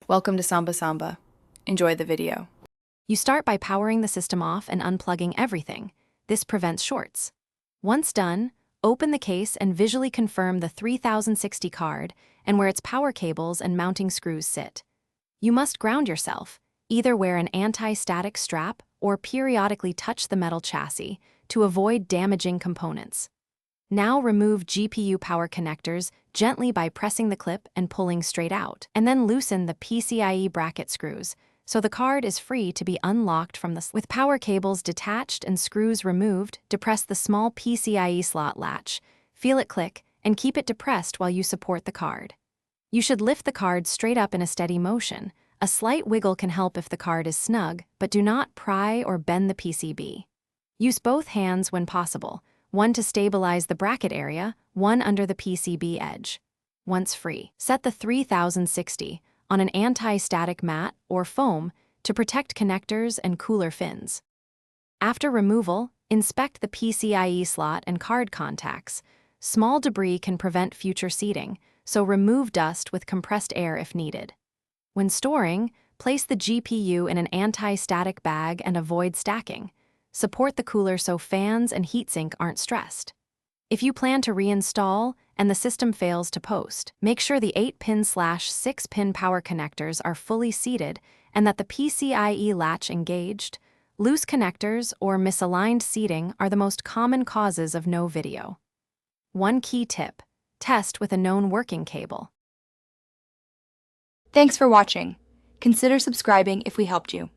Welcome to Samba Samba. Enjoy the video. You start by powering the system off and unplugging everything. This prevents shorts. Once done, open the case and visually confirm the 3060 card and where its power cables and mounting screws sit. You must ground yourself, either wear an anti-static strap or periodically touch the metal chassis to avoid damaging components. Now remove GPU power connectors gently by pressing the clip and pulling straight out, and then loosen the PCIe bracket screws, so the card is free to be unlocked from the With power cables detached and screws removed, depress the small PCIe slot latch, feel it click, and keep it depressed while you support the card. You should lift the card straight up in a steady motion. A slight wiggle can help if the card is snug, but do not pry or bend the PCB. Use both hands when possible, one to stabilize the bracket area, one under the PCB edge. Once free, set the 3060 on an anti-static mat or foam to protect connectors and cooler fins. After removal, inspect the PCIe slot and card contacts. Small debris can prevent future seating, so remove dust with compressed air if needed. When storing, place the GPU in an anti-static bag and avoid stacking. Support the cooler so fans and heatsink aren't stressed. If you plan to reinstall and the system fails to post, make sure the 8-pin/6-pin power connectors are fully seated and that the PCIe latch engaged. Loose connectors or misaligned seating are the most common causes of no video. One key tip: test with a known working cable. Thanks for watching. Consider subscribing if we helped you.